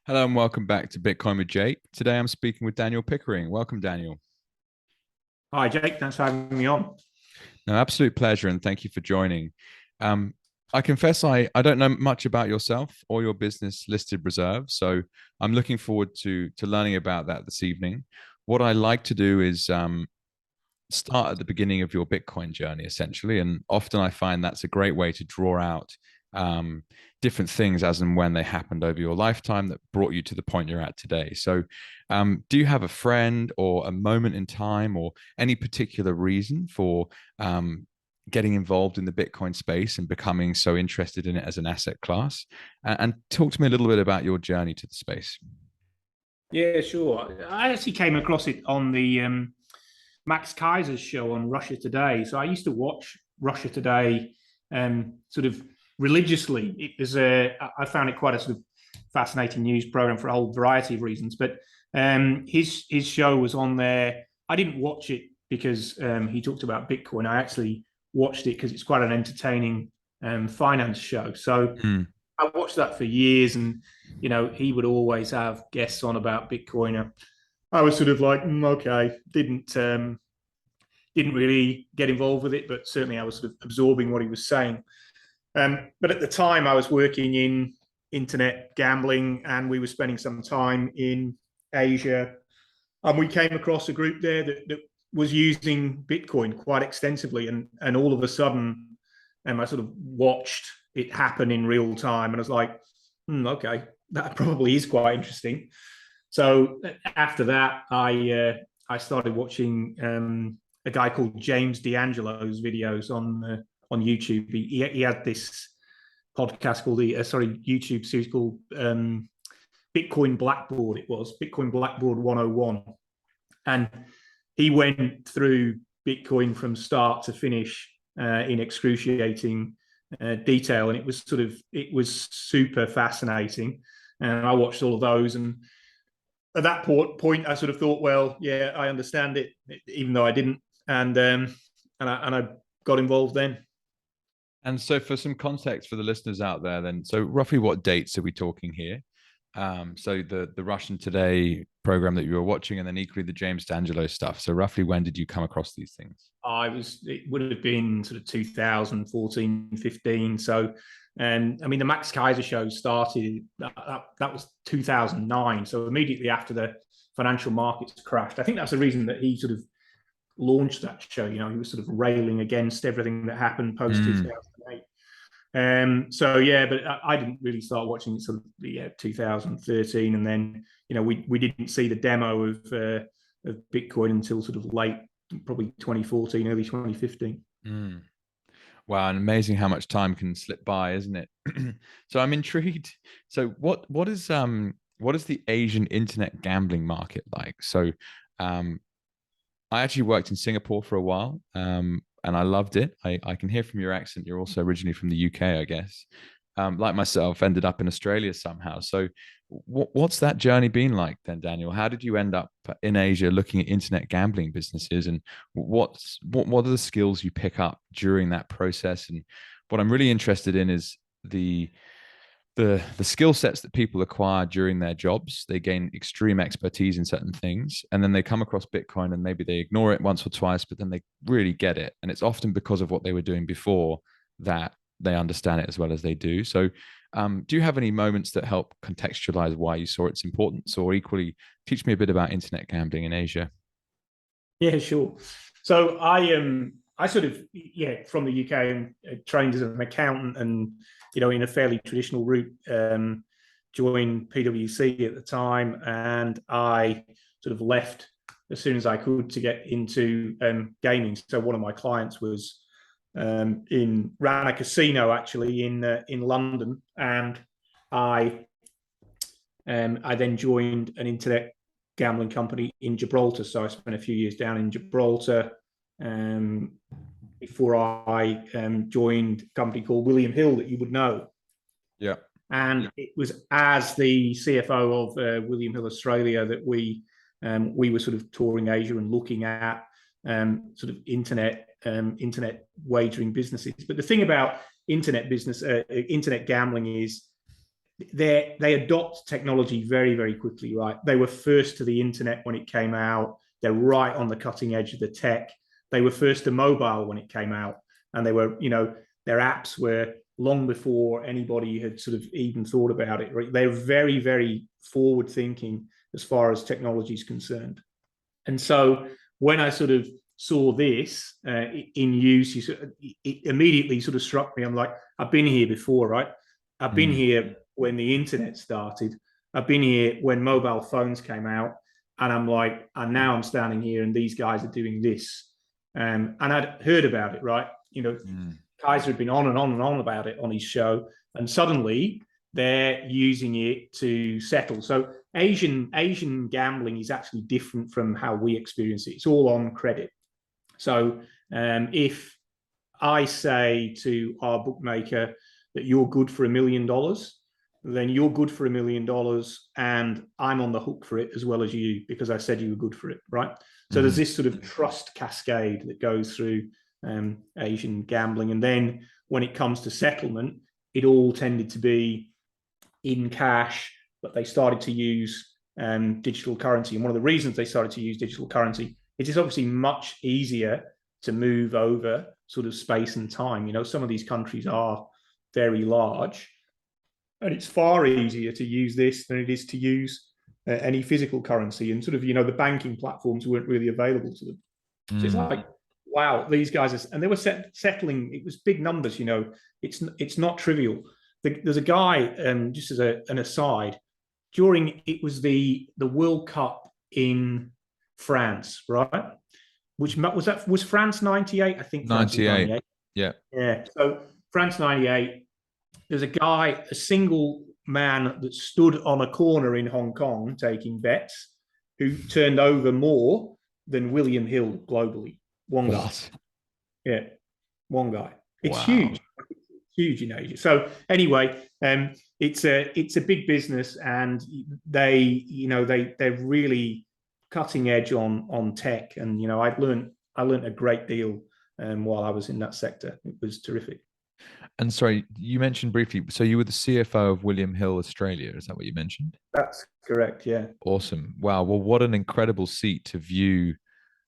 Hello and welcome back to Bitcoin with Jake. Today I'm speaking with Daniel Pickering. Welcome, Daniel. Hi, Jake. Thanks for having me on. No, absolute pleasure, and thank you for joining. Um, I confess I don't know much about yourself or your business listed reserve, so I'm looking forward to learning about that this evening. What I like to do is start at the beginning of your Bitcoin journey, essentially. And often I find that's a great way to draw out um, different things as and when they happened over your lifetime that brought you to the point you're at today. So, do you have a friend or a moment in time or any particular reason for getting involved in the Bitcoin space and becoming so interested in it as an asset class? And talk to me a little bit about your journey to the space. Yeah, sure. I actually came across it on the Max Kaiser's show on Russia Today. So I used to watch Russia Today sort of religiously. I found it quite a sort of fascinating news program for a whole variety of reasons. But his show was on there. I didn't watch it because he talked about Bitcoin. I actually watched it because it's quite an entertaining finance show. So Mm, I watched that for years, and he would always have guests on about Bitcoin. I was sort of like, okay, didn't really get involved with it, but certainly I was sort of absorbing what he was saying. But at the time, I was working in internet gambling, and we were spending some time in Asia, and we came across a group there that was using Bitcoin quite extensively, and all of a sudden, I sort of watched it happen in real time, and I was like, okay, that probably is quite interesting. So after that, I started watching a guy called James D'Angelo's videos on YouTube. He had this podcast called YouTube series called Bitcoin Blackboard. It was Bitcoin Blackboard 101, and he went through Bitcoin from start to finish in excruciating detail, and it was super fascinating. And I watched all of those, and at that point, I sort of thought, well, yeah, I understand it, even though I didn't, and I got involved then. And so, for some context for the listeners out there, then, so roughly what dates are we talking here? So the Russian Today program that you were watching, and then equally the James D'Angelo stuff. So roughly when did you come across these things? It would have been sort of 2014, 15. So, I mean, the Max Kaiser show started, that was 2009. So immediately after the financial markets crashed. I think that's the reason that he sort of launched that show. He was sort of railing against everything that happened post Mm. 2008. So yeah, but I didn't really start watching it sort of 2013, and then we didn't see the demo of Bitcoin until sort of late, probably 2014, early 2015. Mm. Wow, and amazing how much time can slip by, isn't it? So I'm intrigued. So what is the Asian internet gambling market like? So um I actually worked in Singapore for a while, and I loved it. I can hear from your accent you're also originally from the UK, I guess. Like myself, ended up in Australia somehow. So, what's that journey been like then, Daniel? How did you end up in Asia looking at internet gambling businesses, and what are the skills you pick up during that process? And what I'm really interested in is the skill sets that people acquire during their jobs. They gain extreme expertise in certain things, and then they come across Bitcoin and maybe they ignore it once or twice, but then they really get it, and it's often because of what they were doing before that they understand it as well as they do. So do you have any moments that help contextualize why you saw its importance, or equally teach me a bit about internet gambling in Asia? Yeah, sure. So I sort of from the UK and trained as an accountant, and in a fairly traditional route. Joined PwC at the time, and I sort of left as soon as I could to get into gaming. So one of my clients was ran a casino actually in London, and I I then joined an internet gambling company in Gibraltar. So I spent a few years down in Gibraltar before I joined a company called William Hill that you would know. Yeah. And it was as the CFO of William Hill Australia that we were sort of touring Asia and looking at sort of internet wagering businesses. But the thing about internet gambling is they adopt technology very, very quickly, right? They were first to the internet when it came out. They're right on the cutting edge of the tech. They were first to mobile when it came out, and they were, their apps were long before anybody had sort of even thought about it. Right? They're very, very forward thinking as far as technology is concerned. And so when I sort of saw this in use, it immediately sort of struck me. I'm like, I've been here before, right? I've been here when the internet started. I've been here when mobile phones came out. And I'm like, and now I'm standing here and these guys are doing this. And I'd heard about it, right? Kaiser had been on and on and on about it on his show. And suddenly they're using it to settle. So Asian gambling is actually different from how we experience it. It's all on credit. So if I say to our bookmaker that you're good for $1 million, then you're good for $1 million and I'm on the hook for it as well as you because I said you were good for it, right? So there's this sort of trust cascade that goes through Asian gambling. And then when it comes to settlement, it all tended to be in cash, but they started to use digital currency. And one of the reasons they started to use digital currency is it's obviously much easier to move over sort of space and time. Some of these countries are very large, and it's far easier to use this than it is to use any physical currency. And sort of, the banking platforms weren't really available to them. So it's like, wow, these guys are, and they were settling. It was big numbers. It's not trivial. There's a guy, just as an aside, it was the World Cup in France, right? Which was France 98? I think France 98. Yeah. So France 98. There's a single man that stood on a corner in Hong Kong taking bets, who turned over more than William Hill globally. One guy. Yeah, one guy. It's huge in Asia. So anyway, it's a big business, and they're really cutting edge on tech. And I learned a great deal while I was in that sector. It was terrific. And sorry, you mentioned briefly, so you were the CFO of William Hill Australia. Is that what you mentioned? That's correct. Yeah. Awesome. Wow. Well, what an incredible seat to view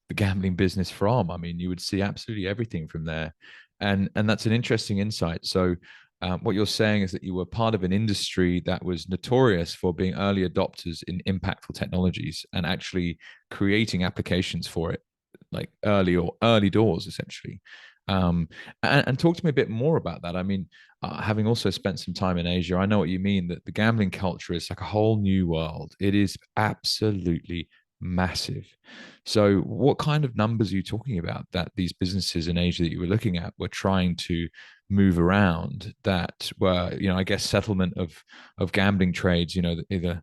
the gambling business from. I mean, you would see absolutely everything from there. And that's an interesting insight. So what you're saying is that you were part of an industry that was notorious for being early adopters in impactful technologies and actually creating applications for it, like early doors, essentially. And talk to me a bit more about that. I mean, having also spent some time in Asia, I know what you mean, that the gambling culture is like a whole new world. It is absolutely massive. So what kind of numbers are you talking about that these businesses in Asia that you were looking at were trying to move around, that were, I guess, settlement of gambling trades, either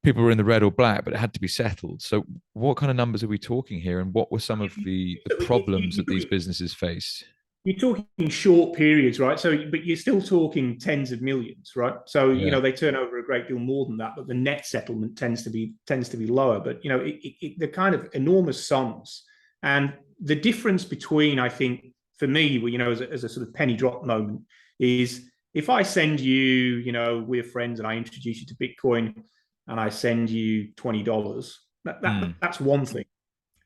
people were in the red or black, but it had to be settled. So what kind of numbers are we talking here, and what were some of the problems that these businesses faced? You're talking short periods, right? So, but you're still talking tens of millions, right? So, Yeah. they turn over a great deal more than that, but the net settlement tends to be lower. But they're kind of enormous sums, and the difference between, I think, for me, as a sort of penny drop moment, is if I send you, we're friends, and I introduce you to Bitcoin, and I send you $20, that's one thing.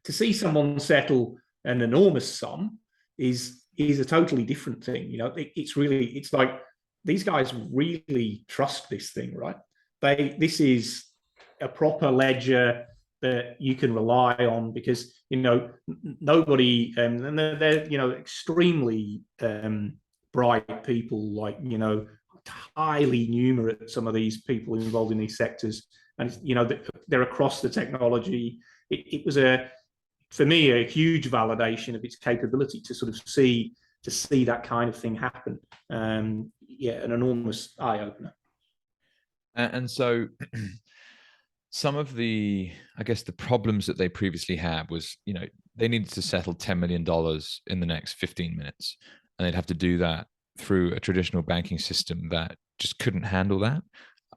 To see someone settle an enormous sum is a totally different thing. It's like these guys really trust this thing, right? This is a proper ledger that you can rely on, because nobody, and they're extremely bright people, like highly numerate, some of these people involved in these sectors, and they're across the technology. It was for me a huge validation of its capability to sort of see that kind of thing happen. An enormous eye opener. And so some of the, I guess, the problems that they previously had was, they needed to settle $10 million in the next 15 minutes, and they'd have to do that through a traditional banking system that just couldn't handle that.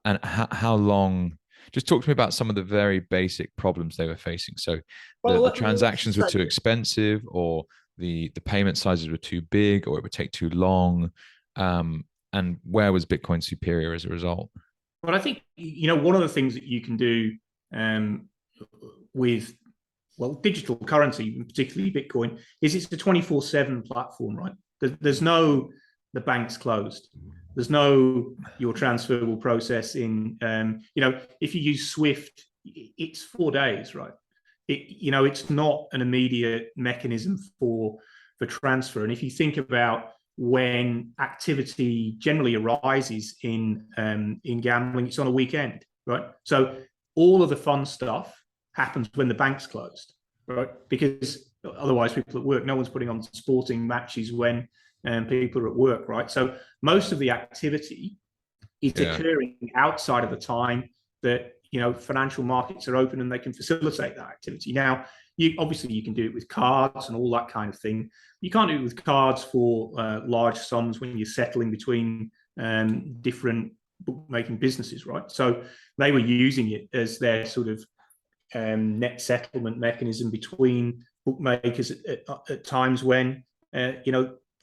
And how long? Just talk to me about some of the very basic problems they were facing. So the transactions were too expensive, or the payment sizes were too big, or it would take too long. and where was Bitcoin superior as a result? But I think, one of the things that you can do with, well, digital currency, particularly Bitcoin, is it's a 24/7 platform, right? There's no, the bank's closed. There's no, your transfer will process in, if you use Swift, it's 4 days, right? It's not an immediate mechanism for transfer. And if you think about when activity generally arises in gambling, it's on a weekend, right? So all of the fun stuff happens when the bank's closed, right? Because otherwise, people at work, no one's putting on sporting matches when people are at work, right? So most of the activity is occurring outside of the time that financial markets are open and they can facilitate that activity. Now, obviously you can do it with cards and all that kind of thing. You can't do it with cards for large sums when you're settling between different bookmaking businesses, right? So they were using it as their sort of net settlement mechanism between bookmakers at times when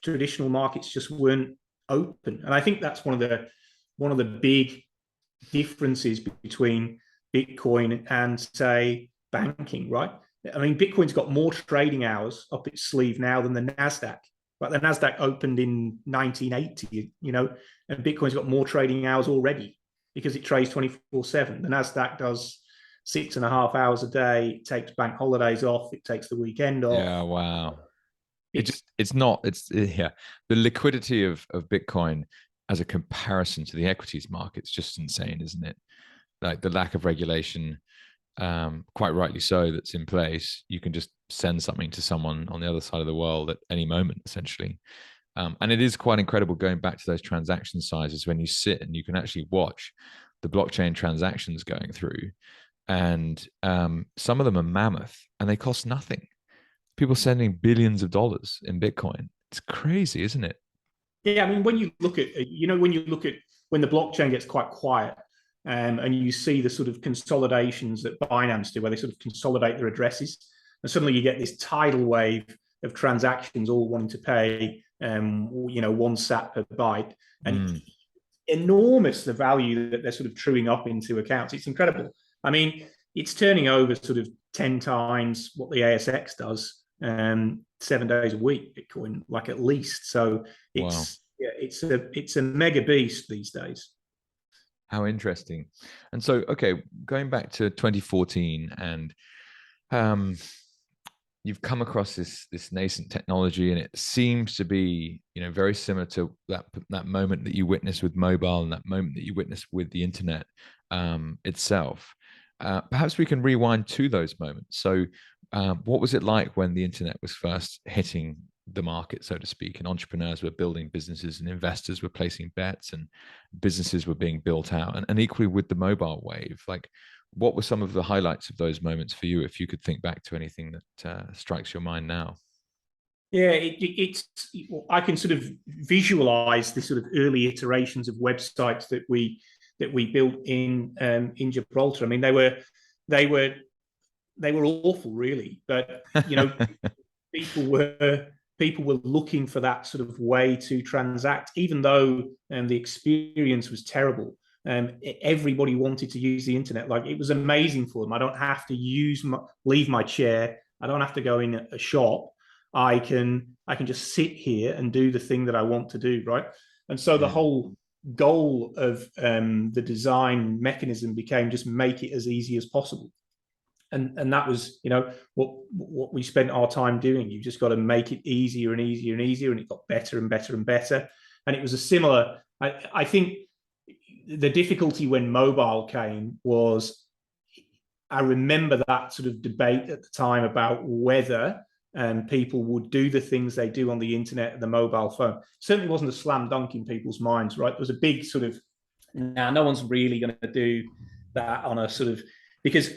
traditional markets just weren't open. And I think that's one of the big differences between Bitcoin and, say, banking, right? I mean, Bitcoin's got more trading hours up its sleeve now than the NASDAQ. But the NASDAQ opened in 1980, and Bitcoin's got more trading hours already because it trades 24/7. The NASDAQ does 6.5 hours a day. It takes bank holidays off. It takes the weekend off. Yeah, wow. The liquidity of Bitcoin as a comparison to the equities market is just insane, isn't it? Like the lack of regulation, quite rightly so, that's in place. You can just send something to someone on the other side of the world at any moment, essentially. And it is quite incredible going back to those transaction sizes when you sit and you can actually watch the blockchain transactions going through. And some of them are mammoth and they cost nothing. People sending billions of dollars in Bitcoin. It's crazy, isn't it? Yeah, I mean, when you look at, when the blockchain gets quite quiet, and you see the sort of consolidations that Binance do, where they sort of consolidate their addresses, and suddenly you get this tidal wave of transactions all wanting to pay, 1 sat per byte, and enormous the value that they're sort of truing up into accounts. It's incredible. I mean, it's turning over sort of 10 times what the ASX does, 7 days a week, Bitcoin, like at least. So it's a mega beast these days. How interesting. And so, okay, going back to 2014, and you've come across this nascent technology, and it seems to be, very similar to that moment that you witnessed with mobile and that moment that you witnessed with the internet itself. Perhaps we can rewind to those moments. So, what was it like when the internet was first hitting the market, so to speak, and entrepreneurs were building businesses and investors were placing bets and businesses were being built out, and equally with the mobile wave? Like, what were some of the highlights of those moments for you, if you could think back to anything that strikes your mind now? Yeah, I can sort of visualize the sort of early iterations of websites that we built in Gibraltar. I mean, they were awful, really, but people were looking for that sort of way to transact, even though the experience was terrible. Everybody wanted to use the internet. Like, it was amazing for them. I don't have to leave my chair. I don't have to go in a shop. I can just sit here and do the thing that I want to do, right? And so the whole goal of the design mechanism became just make it as easy as possible. And that was, what we spent our time doing. You just got to make it easier and easier and easier, and it got better and better and better. And it was a similar, I think the difficulty when mobile came was, I remember that sort of debate at the time about whether people would do the things they do on the internet and the mobile phone. Certainly wasn't a slam dunk in people's minds, right? There was a big sort of, no one's really going to do that on a sort of, because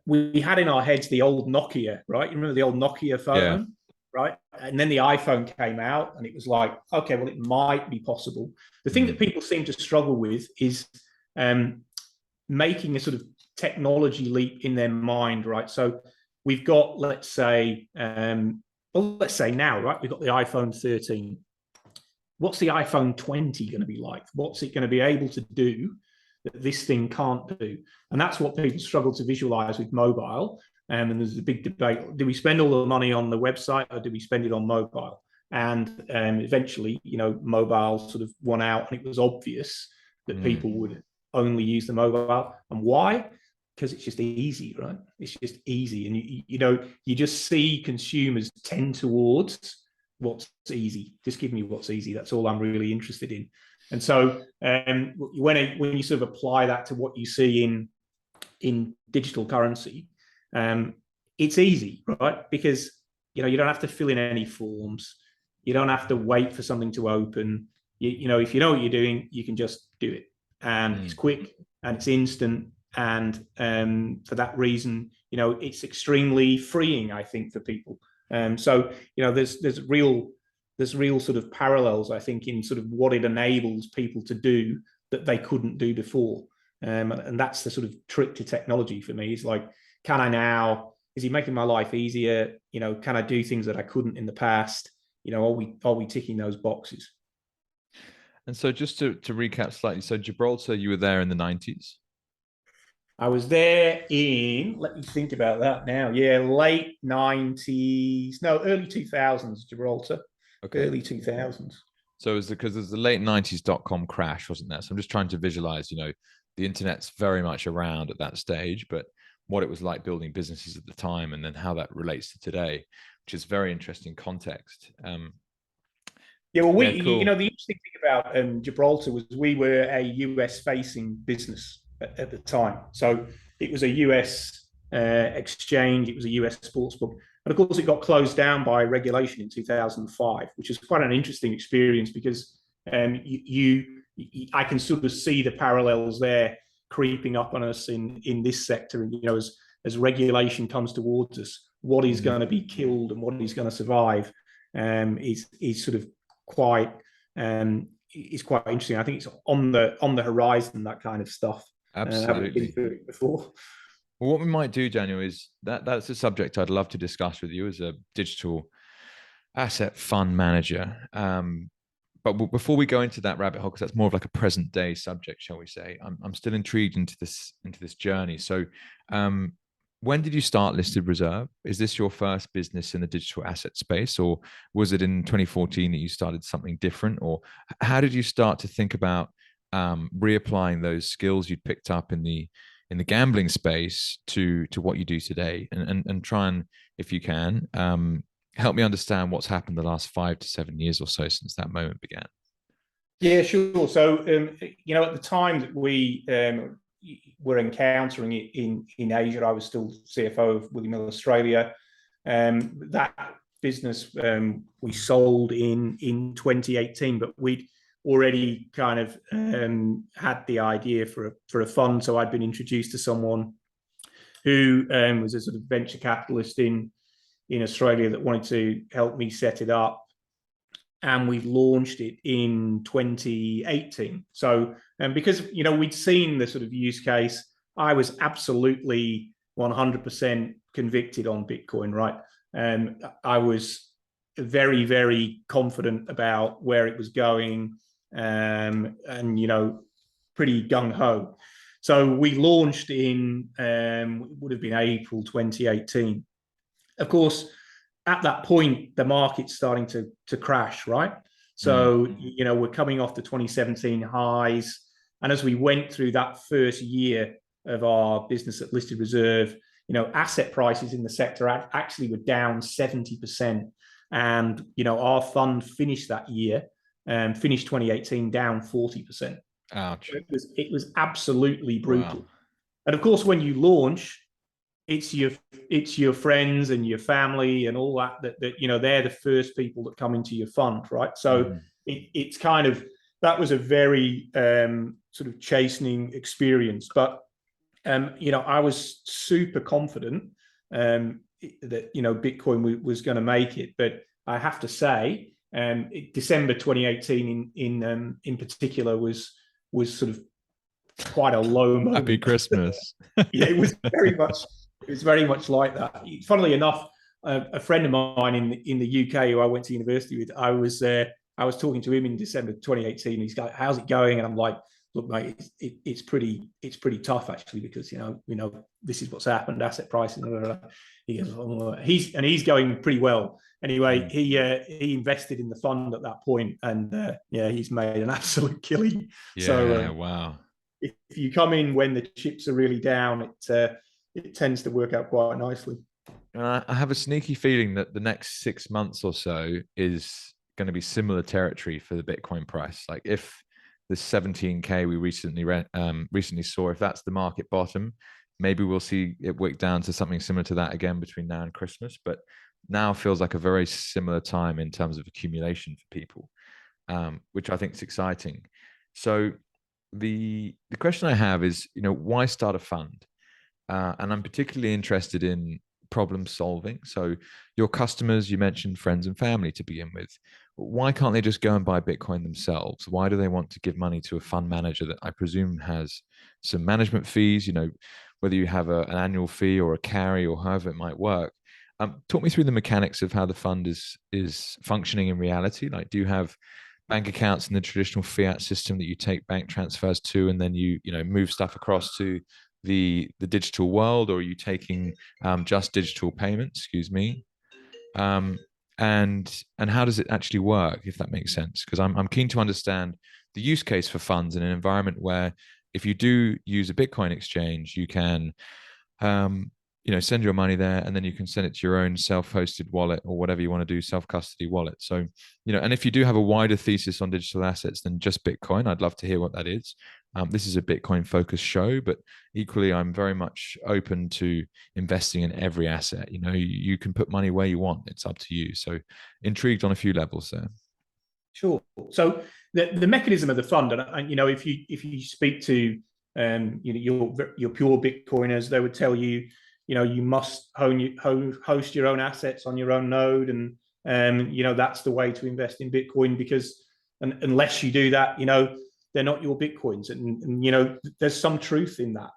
we had in our heads the old Nokia, right? You remember the old Nokia phone, right? And then the iPhone came out, and it was like, okay, well, it might be possible. The thing that people seem to struggle with is making a sort of technology leap in their mind, right? So we've got, let's say now, right? We've got the iPhone 13. what's the iPhone 20 going to be like? What's it going to be able to do that this thing can't do? And that's what people struggle to visualize with mobile. And there's a big debate: do we spend all the money on the website, or do we spend it on mobile? And eventually, mobile sort of won out, and it was obvious that people would only use the mobile. And why? Because it's just easy, right? It's just easy. And you just see consumers tend towards what's easy. Just give me what's easy. That's all I'm really interested in. And so when you sort of apply that to what you see in digital currency, it's easy, right? Because you don't have to fill in any forms. You don't have to wait for something to open. If you know what you're doing, you can just do it, and it's quick and it's instant. And for that reason, it's extremely freeing, I think, for people. So there's real sort of parallels, I think, in sort of what it enables people to do that they couldn't do before. And that's the sort of trick to technology for me. It's like, is it making my life easier? Can I do things that I couldn't in the past? Are we ticking those boxes? And so just to recap slightly, so Gibraltar, you were there in the 90s? I was there let me think about that now. Yeah, late 90s, no, early 2000s, Gibraltar. Okay. Early 2000s. So it was because there's the late 90s .com crash, wasn't there? So I'm just trying to visualize, the internet's very much around at that stage, but what it was like building businesses at the time, and then how that relates to today, which is very interesting context. Yeah, well, cool. The interesting thing about Gibraltar was we were a US-facing business at the time. So it was a US exchange, it was a US sportsbook. And of course, it got closed down by regulation in 2005, which was quite an interesting experience because I can sort of see the parallels there creeping up on us in this sector. And, as regulation comes towards us, what is going to be killed and what is going to survive is sort of quite interesting. I think it's on the horizon, that kind of stuff. Absolutely. Been through it before. Well, what we might do, Daniel, is that's a subject I'd love to discuss with you as a digital asset fund manager. But before we go into that rabbit hole, because that's more of like a present day subject, shall we say, I'm still intrigued into this journey. So when did you start Listed Reserve? Is this your first business in the digital asset space, or was it in 2014 that you started something different? Or how did you start to think about reapplying those skills you'd picked up in the gambling space to what you do today, and try and, if you can, help me understand what's happened the last 5 to 7 years or so since that moment began? Yeah, sure. So, at the time that we were encountering it in Asia, I was still CFO of William Hill Australia. That business we sold in 2018, but we'd already kind of had the idea for a fund. So I'd been introduced to someone who was a sort of venture capitalist in Australia that wanted to help me set it up. And we've launched it in 2018. So, because, we'd seen the sort of use case, I was absolutely 100% convicted on Bitcoin, right? I was very, very confident about where it was going, and, pretty gung-ho. So we launched in, would have been April 2018. Of course, at that point, the market's starting to crash, right? So, we're coming off the 2017 highs. And as we went through that first year of our business at Listed Reserve, asset prices in the sector actually were down 70%. And, our fund finished that year, finished 2018 down 40%. Ouch. It was absolutely brutal. Wow. And of course, when you launch, it's your friends and your family and all that they're the first people that come into your fund, right? So it's kind of, that was a very sort of chastening experience. But I was super confident that Bitcoin was going to make it. But I have to say, December 2018 in particular was sort of quite a low moment. Happy Christmas. Yeah, it was very much like that. Funnily enough, a friend of mine in the UK who I went to university with, I was I was talking to him in December 2018. He's like, "How's it going?" And I'm like, "Look, mate, it's pretty tough actually, because this is what's happened, asset pricing." Blah, blah, blah. He goes, "Oh," he's going pretty well. Anyway, he invested in the fund at that point, and he's made an absolute killing. Yeah, wow. If you come in when the chips are really down, it tends to work out quite nicely. And I have a sneaky feeling that the next 6 months or so is going to be similar territory for the Bitcoin price. Like if the 17K we recently saw, if that's the market bottom, maybe we'll see it work down to something similar to that again between now and Christmas. But now feels like a very similar time in terms of accumulation for people, which I think is exciting. So the question I have is, why start a fund? And I'm particularly interested in problem solving. So your customers, you mentioned friends and family to begin with. Why can't they just go and buy Bitcoin themselves? Why do they want to give money to a fund manager that I presume has some management fees, whether you have an annual fee or a carry or however it might work? Talk me through the mechanics of how the fund is functioning in reality. Like, do you have bank accounts in the traditional fiat system that you take bank transfers to, and then you move stuff across to the digital world, or are you taking just digital payments? Excuse me. And how does it actually work, if that makes sense? Because I'm keen to understand the use case for funds in an environment where if you do use a Bitcoin exchange, you can send your money there, and then you can send it to your own self-hosted wallet or whatever you want to do, self-custody wallet. So, and if you do have a wider thesis on digital assets than just Bitcoin, I'd love to hear what that is. This is a Bitcoin focused show, but equally, I'm very much open to investing in every asset. You can put money where you want. It's up to you. So intrigued on a few levels there. Sure. So the mechanism of the fund, and if you speak to your pure Bitcoiners, they would tell you, you must host your own assets on your own node, and that's the way to invest in Bitcoin, because unless you do that, they're not your Bitcoins, and there's some truth in that.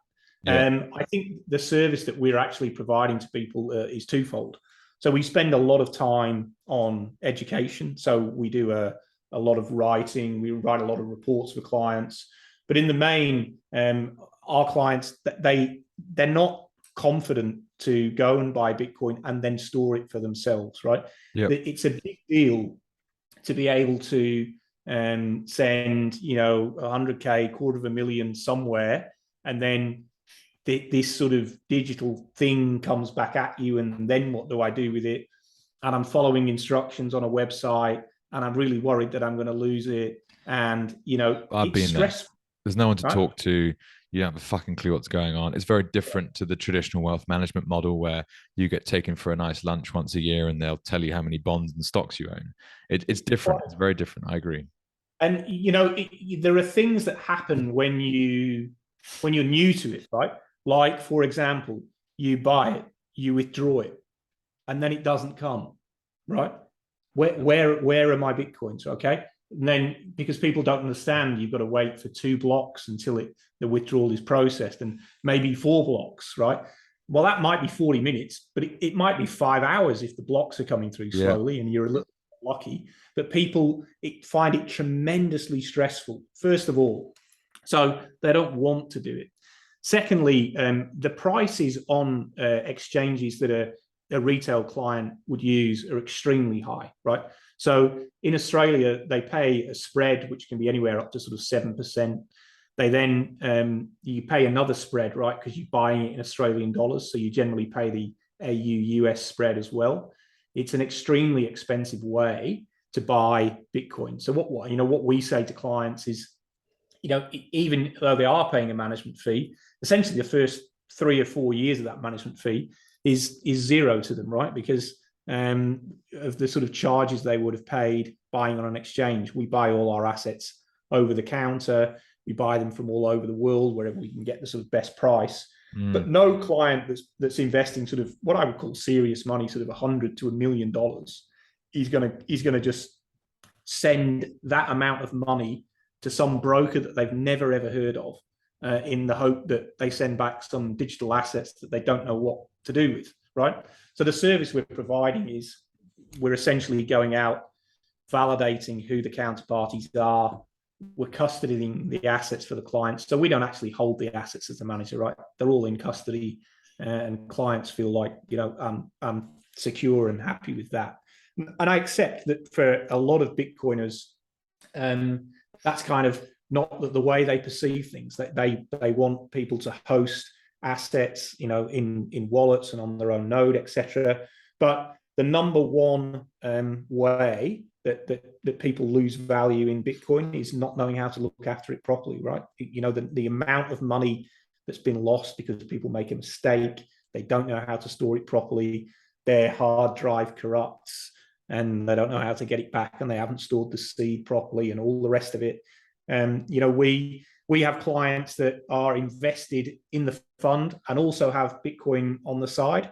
Yeah. I think the service that we're actually providing to people is twofold. So we spend a lot of time on education. So we do a lot of writing. We write a lot of reports for clients. But in the main, our clients, they're not confident to go and buy Bitcoin and then store it for themselves, right? Yep. It's a big deal to be able to send 100K, $250,000 somewhere, and then this sort of digital thing comes back at you, and then what do I do with it? And I'm following instructions on a website, and I'm really worried that I'm going to lose it. And I've been stressful. There's no one to talk to. You don't have a fucking clue what's going on. It's very different to the traditional wealth management model where you get taken for a nice lunch once a year and they'll tell you how many bonds and stocks you own. It's different. It's very different. I agree. And there are things that happen when you're new to it, right? Like, for example, you buy it, you withdraw it, and then it doesn't come, right? Where are my Bitcoins? Okay. And then, because people don't understand, you've got to wait for 2 blocks until the withdrawal is processed, and maybe 4 blocks, right? Well, that might be 40 minutes, but it might be 5 hours if the blocks are coming through slowly, and you're a little lucky. But people find it tremendously stressful, first of all. So they don't want to do it. Secondly, the prices on exchanges that a retail client would use are extremely high, right? So in Australia, they pay a spread, which can be anywhere up to sort of 7%. They then, you pay another spread, right? Because you're buying it in Australian dollars. So you generally pay the AU-US spread as well. It's an extremely expensive way to buy Bitcoin. So what we say to clients is, even though they are paying a management fee, essentially the first 3 or 4 years of that management fee is zero to them, right? Because of the sort of charges they would have paid buying on an exchange. We buy all our assets over the counter. We buy them from all over the world, wherever we can get the sort of best price. But no client that's investing sort of what I would call serious money, sort of $100 to $1 million, he's gonna just send that amount of money to some broker that they've never ever heard of, in the hope that they send back some digital assets that they don't know what to do with, right? So the service we're providing is we're essentially going out validating who the counterparties are. We're custodying the assets for the clients. So we don't actually hold the assets as the manager, right? They're all in custody, and clients feel like, I'm secure and happy with that. And I accept that for a lot of Bitcoiners, that's kind of not the way they perceive things. That they want people to host assets, in wallets and on their own node, etc. But the number one way that people lose value in Bitcoin is not knowing how to look after it properly, right? The amount of money that's been lost because people make a mistake, they don't know how to store it properly, their hard drive corrupts, and they don't know how to get it back, and they haven't stored the seed properly, and all the rest of it. We have clients that are invested in the fund and also have Bitcoin on the side.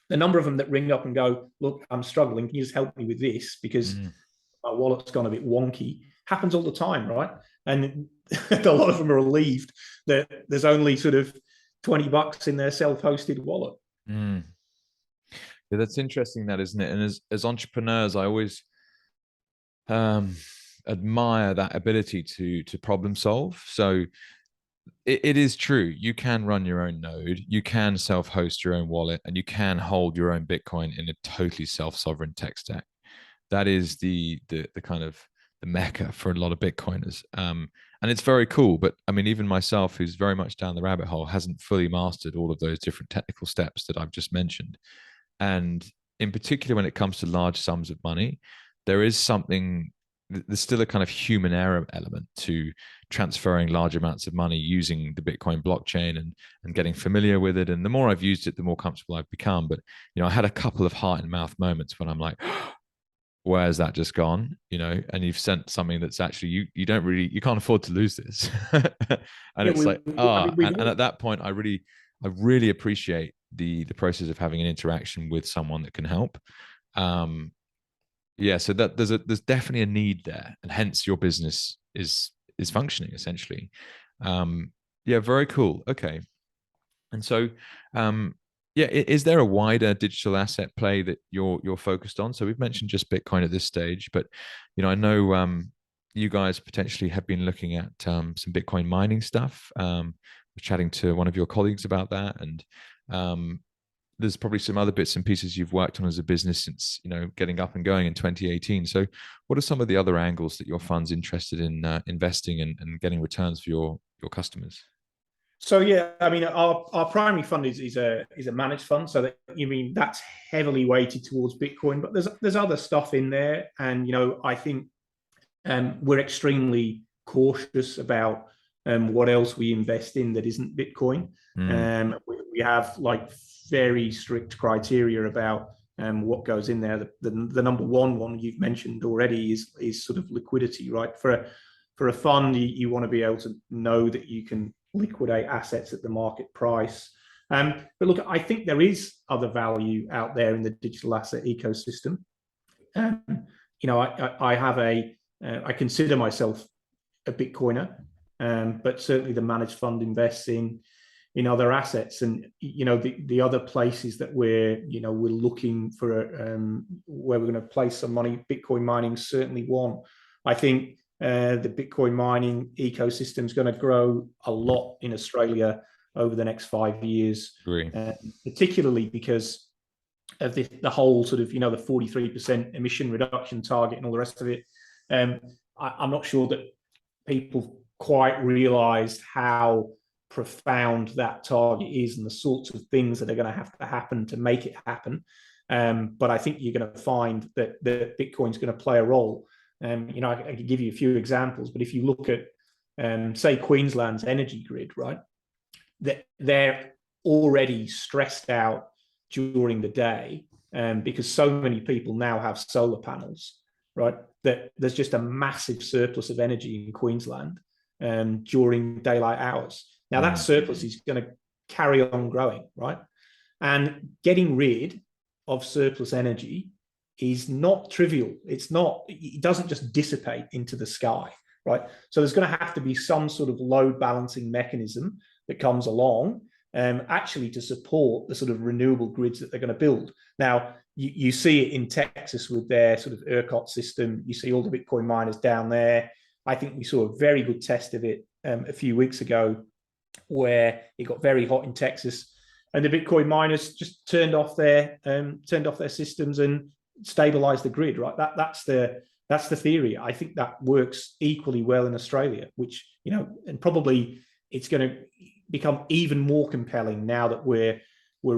The number of them that ring up and go, look, I'm struggling, can you just help me with this because my wallet's gone a bit wonky, happens all the time, right? And a lot of them are relieved that there's only sort of $20 in their self-hosted wallet. Yeah, that's interesting, that, isn't it? And as entrepreneurs, I always admire that ability to problem solve. So it is true. You can run your own node, you can self-host your own wallet, and you can hold your own Bitcoin in a totally self-sovereign tech stack. That is the kind of the mecca for a lot of Bitcoiners. And it's very cool. But I mean, even myself, who's very much down the rabbit hole, hasn't fully mastered all of those different technical steps that I've just mentioned. And in particular, when it comes to large sums of money, there's still a kind of human error element to transferring large amounts of money using the Bitcoin blockchain and getting familiar with it. And the more I've used it, the more comfortable I've become. But, I had a couple of heart and mouth moments when I'm like, where's that just gone? And you've sent something that's actually, you can't afford to lose this. And it's and at that point, I really appreciate the process of having an interaction with someone that can help. So that there's definitely a need there, and hence your business is functioning essentially. Very cool. Okay. And so is there a wider digital asset play that you're focused on? So we've mentioned just Bitcoin at this stage, but I know you guys potentially have been looking at some Bitcoin mining stuff. We're chatting to one of your colleagues about that, and there's probably some other bits and pieces you've worked on as a business since getting up and going in 2018. So what are some of the other angles that your fund's interested in investing and getting returns for your customers? So I mean, our primary fund is a managed fund. So that's heavily weighted towards Bitcoin, but there's other stuff in there, and I think we're extremely cautious about what else we invest in that isn't Bitcoin. We have very strict criteria about what goes in there. The number one you've mentioned already is sort of liquidity, right? For a fund, you want to be able to know that you can liquidate assets at the market price. But look, I think there is other value out there in the digital asset ecosystem. I consider myself a Bitcoiner, but certainly the managed fund invests in other assets, and the other places that we're looking for where we're going to place some money. Bitcoin mining is certainly one. I think the Bitcoin mining ecosystem is going to grow a lot in Australia over the next 5 years, particularly because of the whole sort of the 43% emission reduction target and all the rest of it. I'm not sure that people quite realised how profound that target is and the sorts of things that are going to have to happen to make it happen. But I think you're going to find that Bitcoin's going to play a role. I could give you a few examples, but if you look at, say, Queensland's energy grid, right, they're already stressed out during the day because so many people now have solar panels, right, that there's just a massive surplus of energy in Queensland during daylight hours. Now, that surplus is going to carry on growing, right? And getting rid of surplus energy is not trivial. It doesn't just dissipate into the sky, right? So there's going to have to be some sort of load balancing mechanism that comes along actually to support the sort of renewable grids that they're going to build. Now, you see it in Texas with their sort of ERCOT system. You see all the Bitcoin miners down there. I think we saw a very good test of it a few weeks ago, where it got very hot in Texas, and the Bitcoin miners just turned off their systems and stabilized the grid. Right, that's the theory. I think that works equally well in Australia, which, and probably it's going to become even more compelling now that we're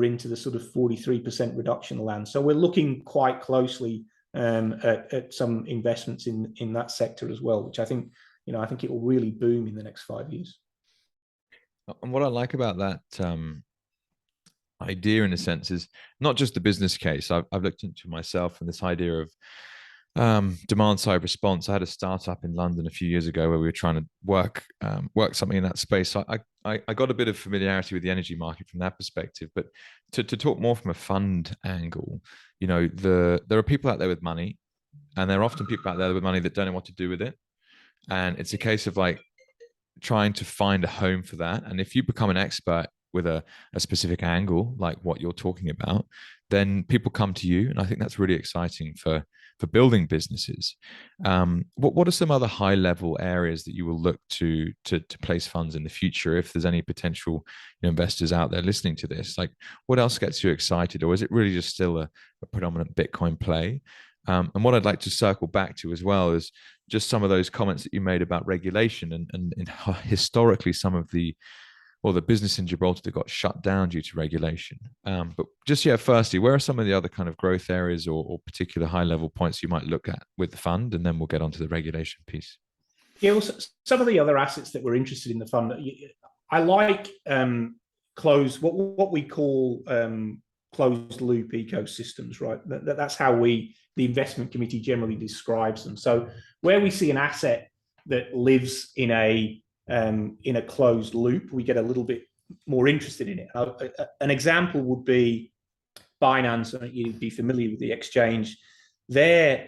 into the sort of 43% reduction land. So we're looking quite closely at some investments in that sector as well, which I think it will really boom in the next 5 years. And what I like about that idea, in a sense, is not just the business case. I've looked into myself and this idea of demand side response. I had a startup in London a few years ago where we were trying to work something in that space. So I got a bit of familiarity with the energy market from that perspective. But to talk more from a fund angle, there are people out there with money, and there are often people out there with money that don't know what to do with it. And it's a case of like trying to find a home for that. And if you become an expert with a specific angle, like what you're talking about, then people come to you. And I think that's really exciting for building businesses. What are some other high level areas that you will look to place funds in the future, if there's any potential investors out there listening to this? Like, what else gets you excited, or is it really just still a predominant Bitcoin play? And what I'd like to circle back to as well is just some of those comments that you made about regulation and historically some of the business in Gibraltar that got shut down due to regulation. But just, firstly, where are some of the other kind of growth areas or particular high level points you might look at with the fund? And then we'll get onto the regulation piece. Yeah, well, some of the other assets that we're interested in the fund, I like what we call closed loop ecosystems, right? That's how the investment committee generally describes them. So where we see an asset that lives in a closed loop, we get a little bit more interested in it. An example would be Binance. You'd be familiar with the exchange. Their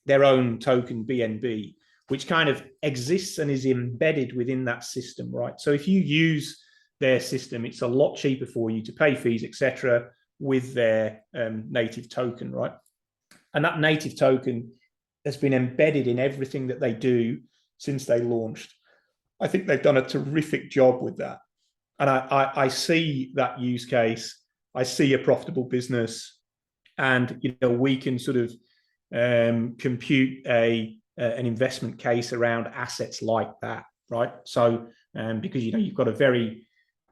own token BNB, which kind of exists and is embedded within that system, right? So if you use their system, it's a lot cheaper for you to pay fees, etc., with their native token, right? And that native token has been embedded in everything that they do since they launched. I think they've done a terrific job with that. And I see that use case. I see a profitable business, and we can sort of compute an investment case around assets like that, right? So because you've got a very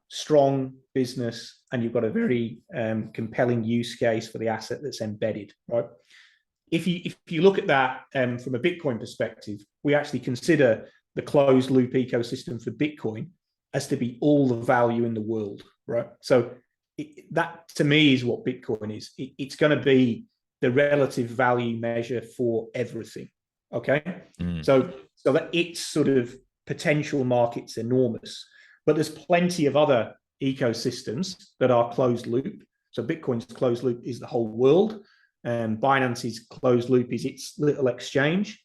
strong business and you've got a very compelling use case for the asset that's embedded, right? If you look at that from a Bitcoin perspective, we actually consider the closed loop ecosystem for Bitcoin as to be all the value in the world, right? So that to me is what Bitcoin is. It's going to be the relative value measure for everything. Okay, so that its sort of potential market's enormous, but there's plenty of other ecosystems that are closed loop. So Bitcoin's closed loop is the whole world, and Binance's closed loop is its little exchange.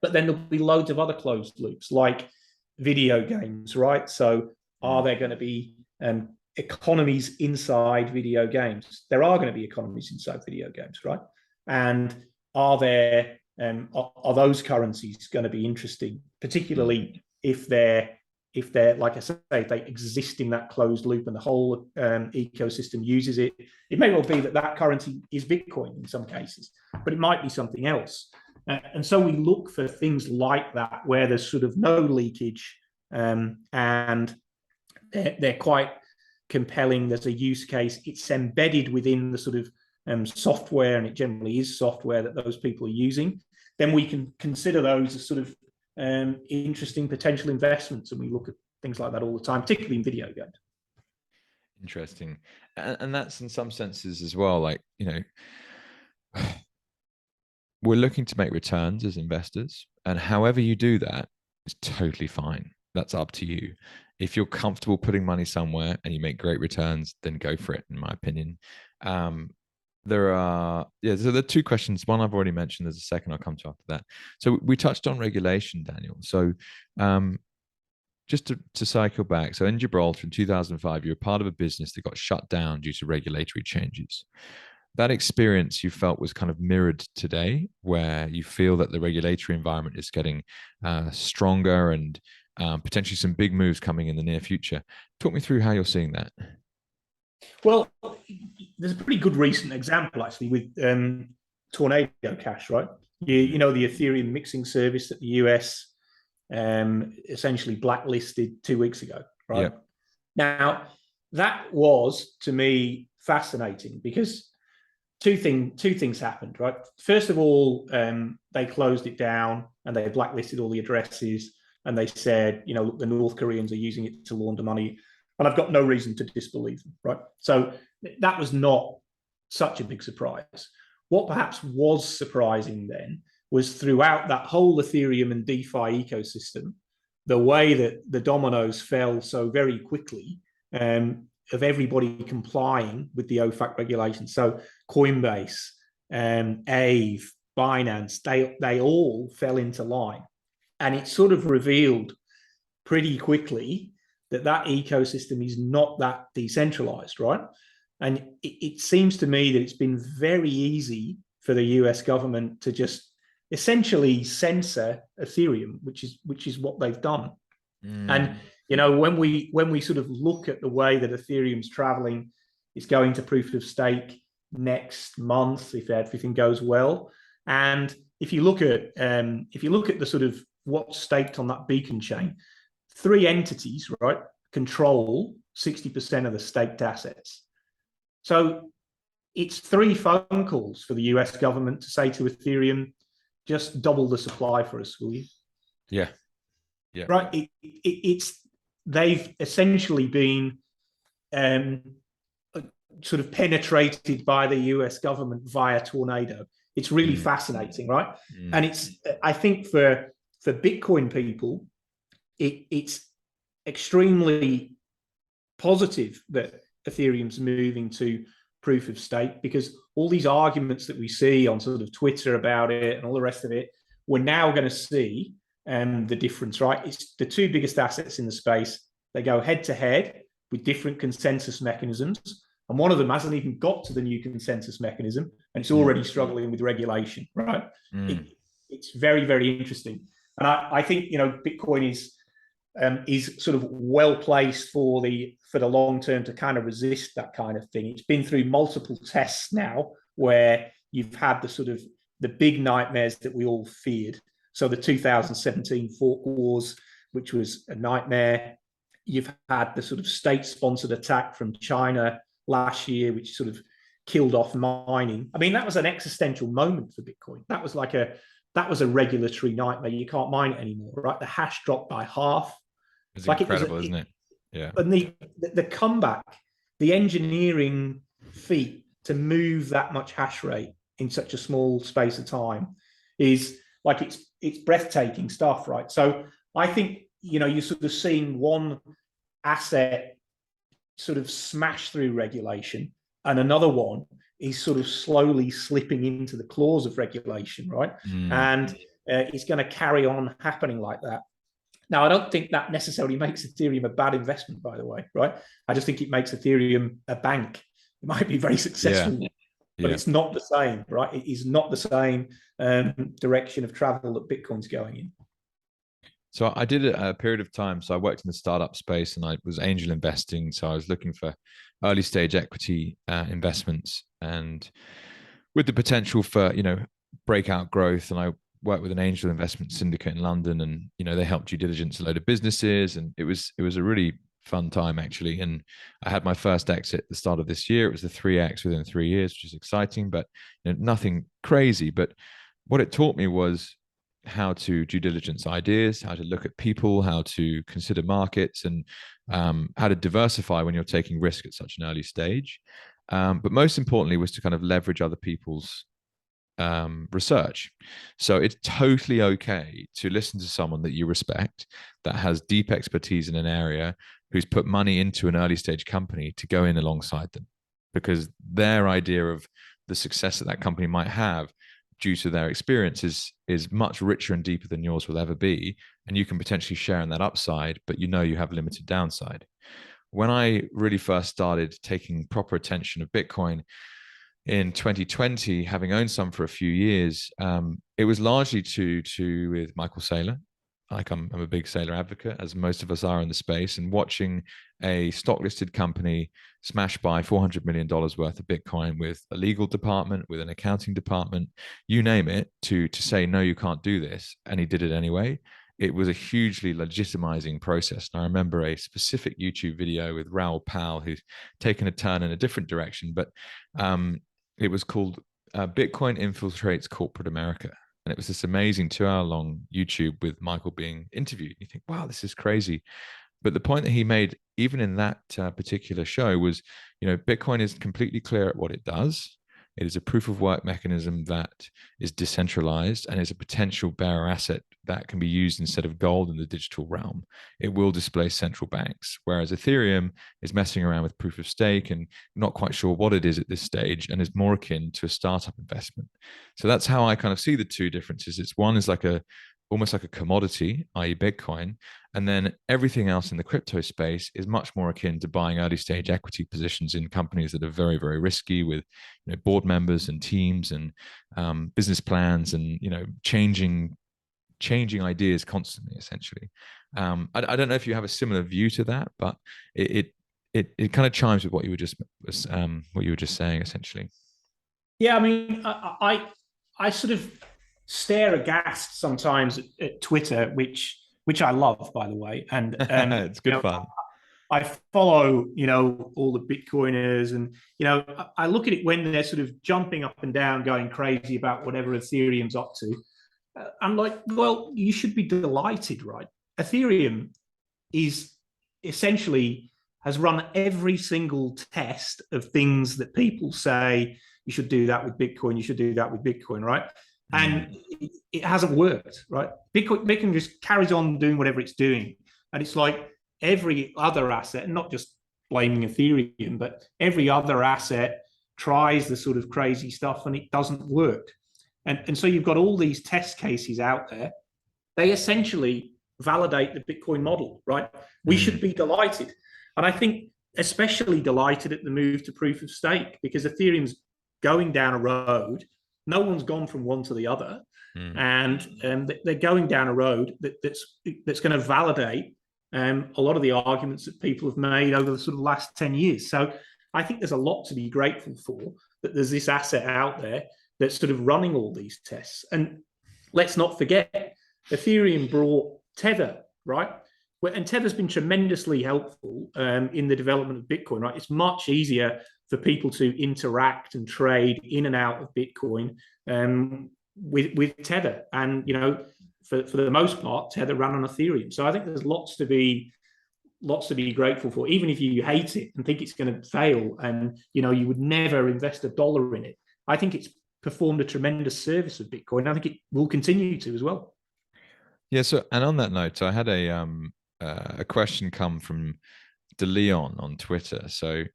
But then there'll be loads of other closed loops, like video games, right? So are there going to be economies inside video games? There are going to be economies inside video games, right? And are those currencies going to be interesting, particularly if they're like I say, if they exist in that closed loop and the whole ecosystem uses it? It may well be that currency is Bitcoin in some cases, but it might be something else. And so we look for things like that where there's sort of no leakage, and they're quite compelling. There's a use case. It's embedded within the sort of software, and it generally is software that those people are using. Then we can consider those as sort of interesting potential investments, and we look at things like that all the time, particularly in video games. Interesting. And that's in some senses as well, like, we're looking to make returns as investors, and however you do that is totally fine. That's up to you. If you're comfortable putting money somewhere and you make great returns, then go for it, in my opinion. So there are two questions. One I've already mentioned. There's a second I'll come to after that. So we touched on regulation, Daniel. So just to cycle back. So in Gibraltar in 2005, you were part of a business that got shut down due to regulatory changes. that experience you felt was kind of mirrored today, where you feel that the regulatory environment is getting stronger and potentially some big moves coming in the near future. Talk me through how you're seeing that. Well, there's a pretty good recent example actually with Tornado Cash, right? You know the Ethereum mixing service that the US essentially blacklisted 2 weeks ago, right? Yeah. Now, that was to me fascinating because two things happened, right? First of all, they closed it down and they blacklisted all the addresses, and they said, you know, look, the North Koreans are using it to launder money, and I've got no reason to disbelieve them, right? So that was not such a big surprise. What perhaps was surprising then was throughout that whole Ethereum and DeFi ecosystem, the way that the dominoes fell so very quickly, of everybody complying with the OFAC regulations. So Coinbase, Aave, Binance, they all fell into line. And it sort of revealed pretty quickly that that ecosystem is not that decentralized, right? And it seems to me that it's been very easy for the US government to just essentially censor Ethereum, which is what they've done. And you know, when we sort of look at the way that Ethereum's traveling, it's going to proof of stake next month if everything goes well. And if you look at the sort of what's staked on that beacon chain, three entities, right, control 60% of the staked assets. So it's three phone calls for the US government to say to Ethereum, just double the supply for us, will you? Yeah. Yeah. Right. It's they've essentially been sort of penetrated by the US government via Tornado. It's really fascinating, right? And it's, I think for Bitcoin people, it's extremely positive that Ethereum's moving to proof of stake, because all these arguments that we see on sort of Twitter about it and all the rest of it, we're now going to see the difference, right? It's the two biggest assets in the space. They go head to head with different consensus mechanisms. And one of them hasn't even got to the new consensus mechanism, and it's already struggling with regulation, right? It's very, very interesting. And I think, you know, Bitcoin is sort of well placed for the long term to kind of resist that kind of thing. It's been through multiple tests now where you've had the sort of the big nightmares that we all feared. So the 2017 fork wars, which was a nightmare. You've had the sort of state-sponsored attack from China last year, which sort of killed off mining. I mean, that was an existential moment for Bitcoin. That was a regulatory nightmare. You can't mine it anymore, right? The hash dropped by half. It's like incredible, isn't it? Yeah. And the comeback, the engineering feat to move that much hash rate in such a small space of time is like, it's breathtaking stuff, right? So I think, you know, you're sort of seeing one asset sort of smash through regulation, and another one is sort of slowly slipping into the claws of regulation, right? And it's going to carry on happening like that. Now, I don't think that necessarily makes Ethereum a bad investment, by the way, right? I just think it makes Ethereum a bank. It might be very successful, but it's not the same, right? It is not the same direction of travel that Bitcoin's going in. So I did a period of time. So I worked in the startup space and I was angel investing. So I was looking for early stage equity investments, and with the potential for, you know, breakout growth. And I worked with an angel investment syndicate in London, and, you know, they helped due diligence a load of businesses, and it was a really fun time actually. And I had my first exit at the start of this year. It was the 3x within 3 years, which is exciting, but, you know, nothing crazy. But what it taught me was how to due diligence ideas, how to look at people, how to consider markets, and how to diversify when you're taking risk at such an early stage. But most importantly was to kind of leverage other people's research. So it's totally okay to listen to someone that you respect, that has deep expertise in an area, who's put money into an early stage company, to go in alongside them, because their idea of the success that company might have due to their experience is much richer and deeper than yours will ever be. And you can potentially share in that upside, but you know you have limited downside. When I really first started taking proper attention of Bitcoin, in 2020, having owned some for a few years, it was largely with Michael Saylor. Like I'm a big Saylor advocate, as most of us are in the space, and watching a stock listed company smash by $400 million worth of Bitcoin with a legal department, with an accounting department, you name it, to say, no, you can't do this. And he did it anyway. It was a hugely legitimizing process. And I remember a specific YouTube video with Raoul Pal, who's taken a turn in a different direction, but it was called Bitcoin Infiltrates Corporate America. And it was this amazing 2 hour long YouTube with Michael being interviewed. You think, wow, this is crazy. But the point that he made, even in that particular show, was, Bitcoin is completely clear at what it does. It is a proof of work mechanism that is decentralized and is a potential bearer asset that can be used instead of gold in the digital realm. It will displace central banks, whereas Ethereum is messing around with proof of stake and not quite sure what it is at this stage and is more akin to a startup investment. So that's how I kind of see the two differences. It's one is almost like a commodity, i.e. Bitcoin. And then everything else in the crypto space is much more akin to buying early stage equity positions in companies that are very, very risky with board members and teams and business plans and changing ideas constantly, essentially. I don't know if you have a similar view to that, but it kind of chimes with what you were just saying, essentially. Yeah, I mean, I sort of stare aghast sometimes at Twitter, which I love, by the way, and it's good fun. I follow, all the Bitcoiners, and I look at it when they're sort of jumping up and down, going crazy about whatever Ethereum's up to. I'm like, well, you should be delighted, right? Ethereum is essentially has run every single test of things that people say you should do that with Bitcoin, you should do that with Bitcoin, right? And it hasn't worked, right? Bitcoin just carries on doing whatever it's doing. And it's like every other asset, and not just blaming Ethereum, but every other asset tries the sort of crazy stuff and it doesn't work. And so you've got all these test cases out there. They essentially validate the Bitcoin model, right? We should be delighted. And I think especially delighted at the move to proof of stake, because Ethereum's going down a road. No one's gone from one to the other. And they're going down a road that's going to validate a lot of the arguments that people have made over the sort of last 10 years. So I think there's a lot to be grateful for, that there's this asset out there that's sort of running all these tests. And let's not forget, Ethereum brought Tether, right? And Tether's been tremendously helpful in the development of Bitcoin, right? It's much easier for people to interact and trade in and out of Bitcoin with Tether. And, for the most part, Tether ran on Ethereum. So I think there's lots to be grateful for, even if you hate it and think it's going to fail and, you would never invest $1 in it. I think it's performed a tremendous service of Bitcoin. I think it will continue to as well. Yeah. So, and on that note, I had a question come from DeLeon on Twitter. So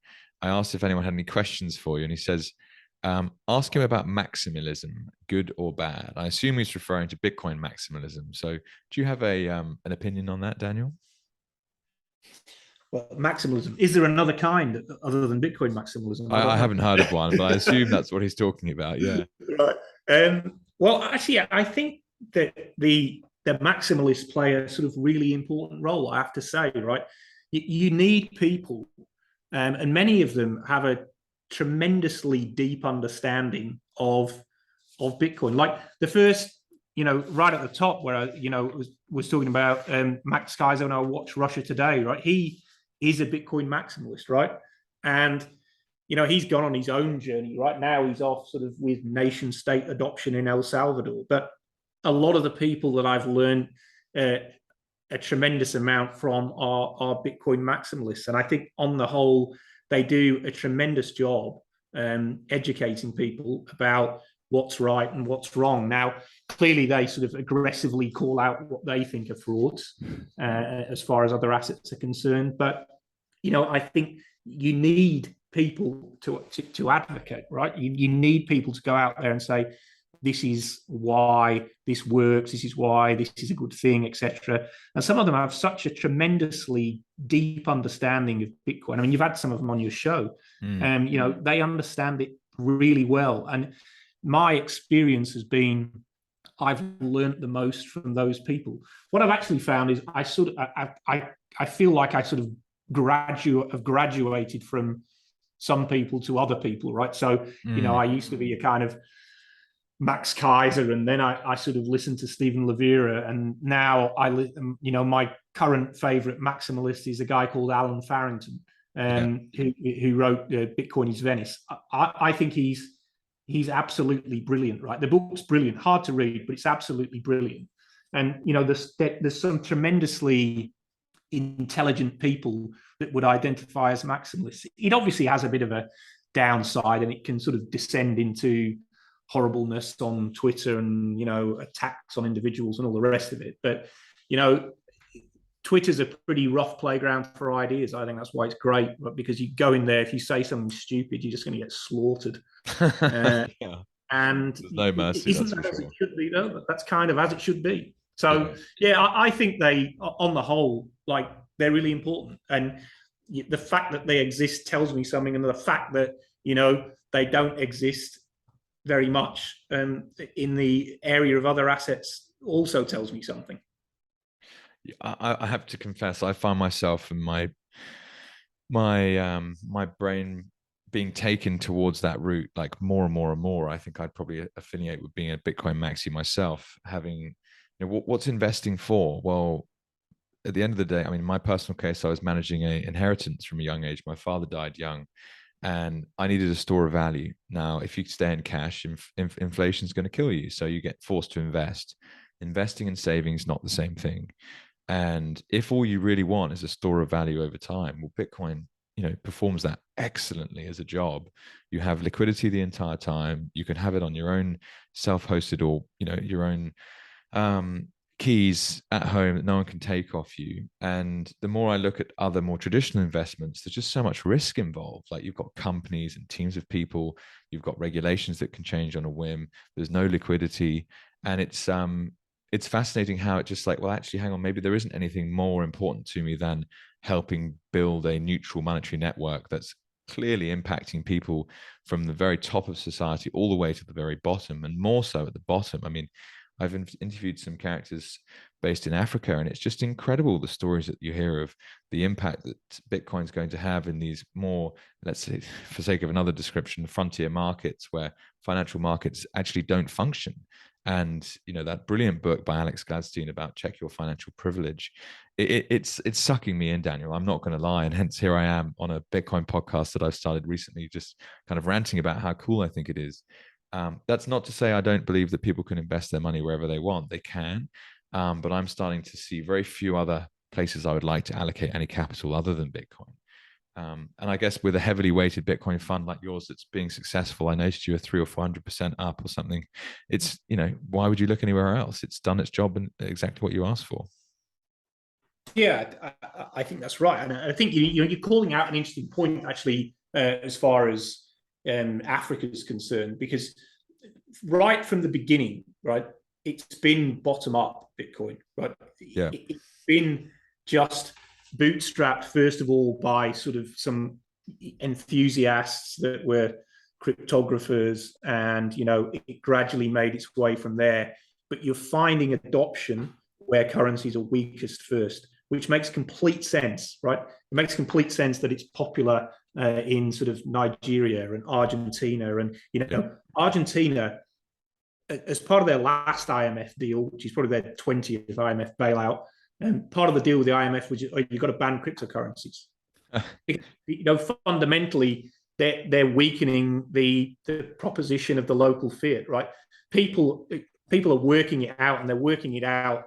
I asked if anyone had any questions for you, and he says, ask him about maximalism, good or bad. I assume he's referring to Bitcoin maximalism. So do you have an opinion on that, Daniel? Well, maximalism. Is there another kind other than Bitcoin maximalism? I haven't heard of one, but I assume that's what he's talking about. Yeah. Right. Well, actually, I think that the maximalists play a sort of really important role, I have to say, right? You need people, and many of them have a tremendously deep understanding of Bitcoin. Like the first, right at the top where I, was talking about Max Kaiser when I watched Russia Today, right? He is a Bitcoin maximalist, right? And he's gone on his own journey. Right now, he's off sort of with nation state adoption in El Salvador. But a lot of the people that I've learned a tremendous amount from are Bitcoin maximalists. And I think on the whole, they do a tremendous job educating people about what's right and what's wrong. Now, clearly, they sort of aggressively call out what they think are frauds as far as other assets are concerned. But, I think you need people to advocate, right? You need people to go out there and say, this is why this works, this is why this is a good thing, etc. And some of them have such a tremendously deep understanding of Bitcoin. I mean, you've had some of them on your show. They understand it really well. And my experience has been, I've learned the most from those people. What I've actually found is I feel like I sort of graduated from some people to other people, right? So, I used to be a kind of Max Kaiser, and then I sort of listened to Stephen Levera, and now my current favorite maximalist is a guy called Alan Farrington, who wrote Bitcoin is Venice. I think he's absolutely brilliant, right? The book's brilliant, hard to read, but it's absolutely brilliant. And there's some tremendously intelligent people that would identify as maximalists. It obviously has a bit of a downside, and it can sort of descend into horribleness on Twitter and attacks on individuals and all the rest of it. But Twitter's a pretty rough playground for ideas. I think that's why it's great, but because you go in there, if you say something stupid, you're just going to get slaughtered. And there's no mercy. Isn't that as it should be, though? But that's kind of as it should be. So I think they, on the whole, like, they're really important. And the fact that they exist tells me something, and the fact that they don't exist very much in the area of other assets also tells me something. I have to confess, I find myself in my brain being taken towards that route, like more and more and more. I think I'd probably affiliate with being a Bitcoin maxi myself, having, what's investing for? Well, at the end of the day, I mean, in my personal case, I was managing an inheritance from a young age. My father died young, and I needed a store of value. Now, if you stay in cash, inflation is going to kill you. So you get forced to invest. Investing and saving is not the same thing. And if all you really want is a store of value over time, well, Bitcoin, performs that excellently as a job. You have liquidity the entire time. You can have it on your own self-hosted, or, your own keys at home that no one can take off you. And the more I look at other more traditional investments, there's just so much risk involved. Like, you've got companies and teams of people, you've got regulations that can change on a whim. There's no liquidity. And it's fascinating how it just like, well, actually, hang on, maybe there isn't anything more important to me than helping build a neutral monetary network that's clearly impacting people from the very top of society all the way to the very bottom, and more so at the bottom. I mean, I've interviewed some characters based in Africa, and it's just incredible the stories that you hear of the impact that Bitcoin's going to have in these more, let's say, for sake of another description, frontier markets where financial markets actually don't function. And that brilliant book by Alex Gladstein about check your financial privilege, it's sucking me in, Daniel. I'm not going to lie, and hence here I am on a Bitcoin podcast that I've started recently, just kind of ranting about how cool I think it is. That's not to say I don't believe that people can invest their money wherever they want. They can, but I'm starting to see very few other places I would like to allocate any capital other than Bitcoin. And I guess with a heavily weighted Bitcoin fund like yours that's being successful, I noticed you were 300 or 400% up or something. It's, why would you look anywhere else? It's done its job and exactly what you asked for. Yeah, I think that's right. And I think you're calling out an interesting point, actually, as far as Africa is concerned, because right from the beginning, right, it's been bottom up Bitcoin, right? Yeah. It's been just bootstrapped, first of all, by sort of some enthusiasts that were cryptographers, and it gradually made its way from there. But you're finding adoption where currencies are weakest first, which makes complete sense, right? It makes complete sense that it's popular in sort of Nigeria and Argentina, and Argentina, as part of their last IMF deal, which is probably their 20th IMF bailout, and part of the deal with the IMF was you've got to ban cryptocurrencies. Fundamentally, they're weakening the proposition of the local fiat, right? People are working it out, and they're working it out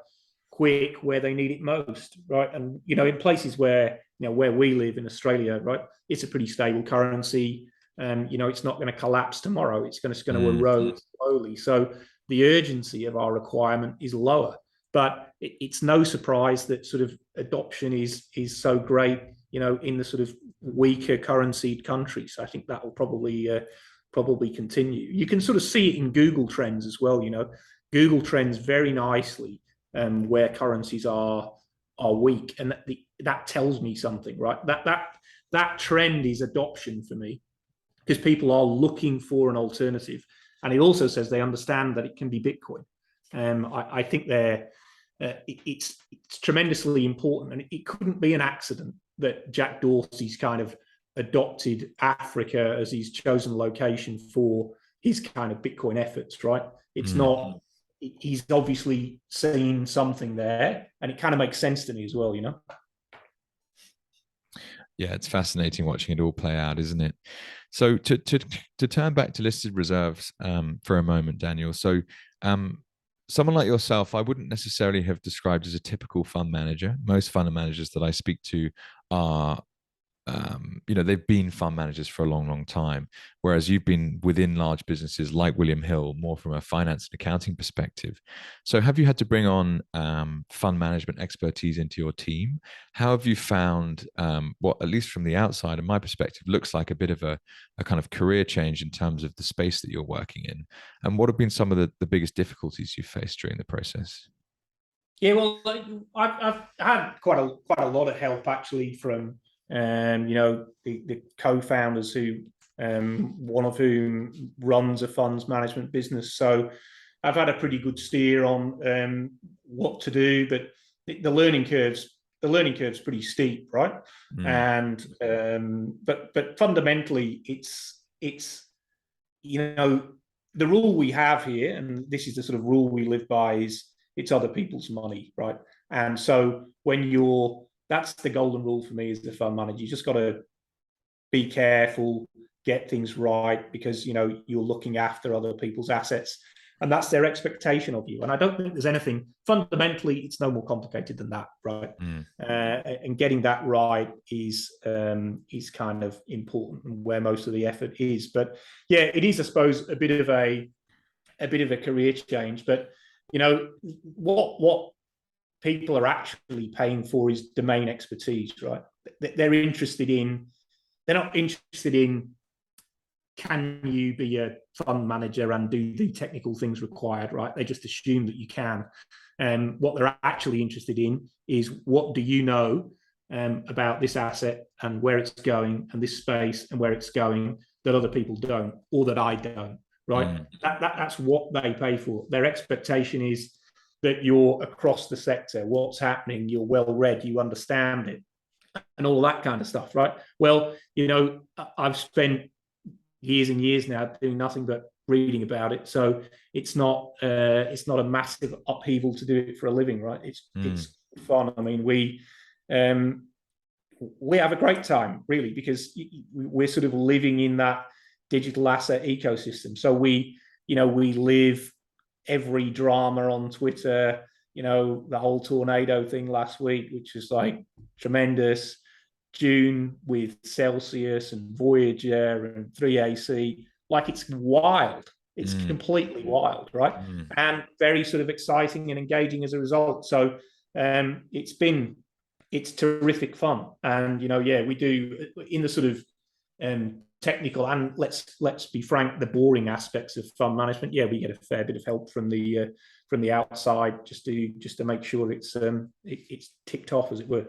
quick where they need it most, right? And in places where where we live in Australia, right, it's a pretty stable currency. It's not going to collapse tomorrow. It's going to erode slowly. So the urgency of our requirement is lower. But it's no surprise that sort of adoption is so great, in the sort of weaker currencied countries. I think that will probably continue. You can sort of see it in Google Trends as well. Google Trends very nicely where currencies are weak, and that tells me something, right? That trend is adoption for me. because people are looking for an alternative. And it also says they understand that it can be Bitcoin. I think it's tremendously important, and it couldn't be an accident that Jack Dorsey's kind of adopted Africa as his chosen location for his kind of Bitcoin efforts, right? It's not, he's obviously seen something there, and it kind of makes sense to me as well, you know? Yeah, it's fascinating watching it all play out, isn't it? So to turn back to listed reserves for a moment, Daniel. So someone like yourself, I wouldn't necessarily have described as a typical fund manager. Most fund managers that I speak to are they've been fund managers for a long, long time, whereas you've been within large businesses like William Hill, more from a finance and accounting perspective. So have you had to bring on fund management expertise into your team? How have you found what, at least from the outside, in my perspective, looks like a bit of a kind of career change in terms of the space that you're working in? And what have been some of the biggest difficulties you've faced during the process? Yeah, well, I've had quite a lot of help actually from the co-founders who one of whom runs a funds management business. So I've had a pretty good steer on what to do, but the learning curve's pretty steep, right? And but fundamentally, it's the rule we have here, and this is the sort of rule we live by, is it's other people's money, right? And so that's the golden rule for me as the fund manager. You just got to be careful, get things right, because you're looking after other people's assets, and that's their expectation of you. And I don't think there's anything fundamentally, it's no more complicated than that, right? And getting that right is kind of important, and where most of the effort is. But yeah, it is, I suppose, a bit of a career change. But what people are actually paying for is domain expertise, right? They're not interested in can you be a fund manager and do the technical things required, right? They just assume that you can. And what they're actually interested in is, what do you know about this asset and where it's going, and this space and where it's going, that other people don't, or that I don't, right? That's what they pay for. Their expectation is that you're across the sector, what's happening, you're well read, you understand it, and all that kind of stuff, right? Well, I've spent years and years now doing nothing but reading about it, so it's not a massive upheaval to do it for a living, right? It's fun. I mean, we have a great time, really, because we're sort of living in that digital asset ecosystem. So we live every drama on Twitter, the whole tornado thing last week, which was like tremendous. June with Celsius and Voyager and 3AC, like, it's wild. It's completely wild, right? And very sort of exciting and engaging as a result. So it's terrific fun. And we do, in the sort of technical and, let's be frank, the boring aspects of fund management, we get a fair bit of help from the outside, just to make sure it's ticked off, as it were.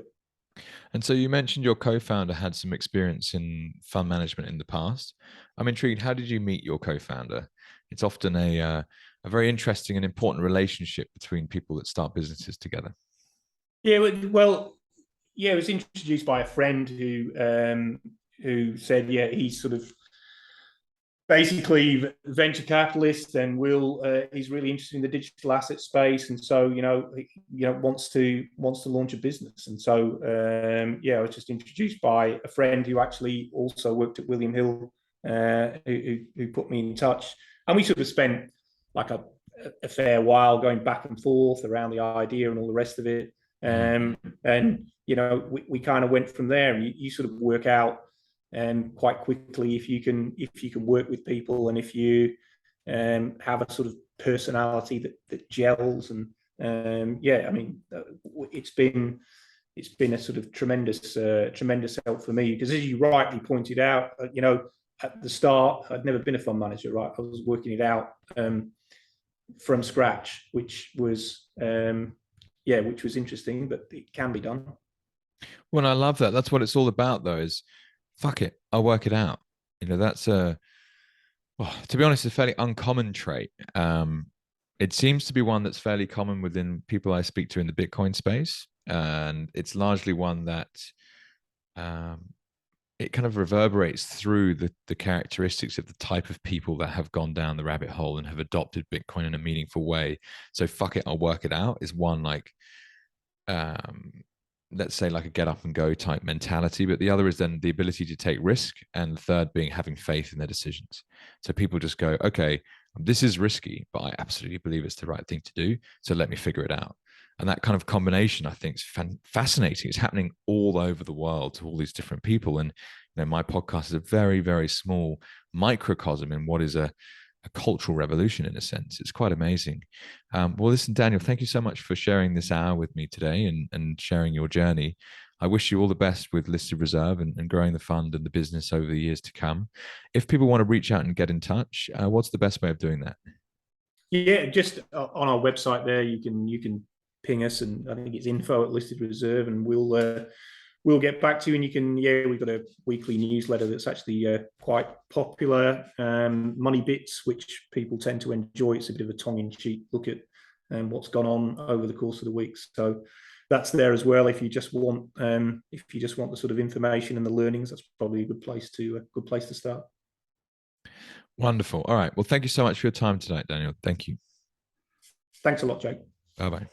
And so you mentioned your co-founder had some experience in fund management in the past. I'm intrigued. How did you meet your co-founder? It's often a very interesting and important relationship between people that start businesses together. Yeah, well, it was introduced by a friend who said, he's sort of basically venture capitalist, and he's really interested in the digital asset space, and so wants to launch a business. And so I was just introduced by a friend who actually also worked at William Hill, who put me in touch, and we sort of spent like a fair while going back and forth around the idea and all the rest of it. And we kind of went from there, and you sort of work out quite quickly if you can work with people, and if you have a sort of personality that gels. And I mean, it's been a sort of tremendous help for me, because, as you rightly pointed out, at the start, I'd never been a fund manager, right? I was working it out from scratch, which was interesting, but it can be done. Well, I love that. That's what it's all about, though, is fuck it, I'll work it out. That's well, to be honest, a fairly uncommon trait. It seems to be one that's fairly common within people I speak to in the Bitcoin space, and it's largely one that um, it kind of reverberates through the characteristics of the type of people that have gone down the rabbit hole and have adopted Bitcoin in a meaningful way. So fuck it, I'll work it out is one like um let's say like a get up and go type mentality, but the other is then the ability to take risk, and the third being having faith in their decisions. So people just go, okay, this is risky, but I absolutely believe it's the right thing to do, so let me figure it out. And that kind of combination, I think, is fascinating. It's happening all over the world to all these different people. And my podcast is a very, very small microcosm in what is a cultural revolution in a sense. It's quite amazing. Well, listen, Daniel, thank you so much for sharing this hour with me today and sharing your journey. I wish you all the best with Listed Reserve and growing the fund and the business over the years to come. If people want to reach out and get in touch, what's the best way of doing that? Yeah, just on our website there, you can ping us, and I think it's info at Listed Reserve, and we'll get back to you. And you can, yeah, we've got a weekly newsletter that's actually quite popular, Money Bits, which people tend to enjoy. It's a bit of a tongue-in-cheek look at what's gone on over the course of the week. So that's there as well. If you just want the sort of information and the learnings, that's probably a good place to start. Wonderful. All right. Well, thank you so much for your time tonight, Daniel. Thank you. Thanks a lot, Jake. Bye bye.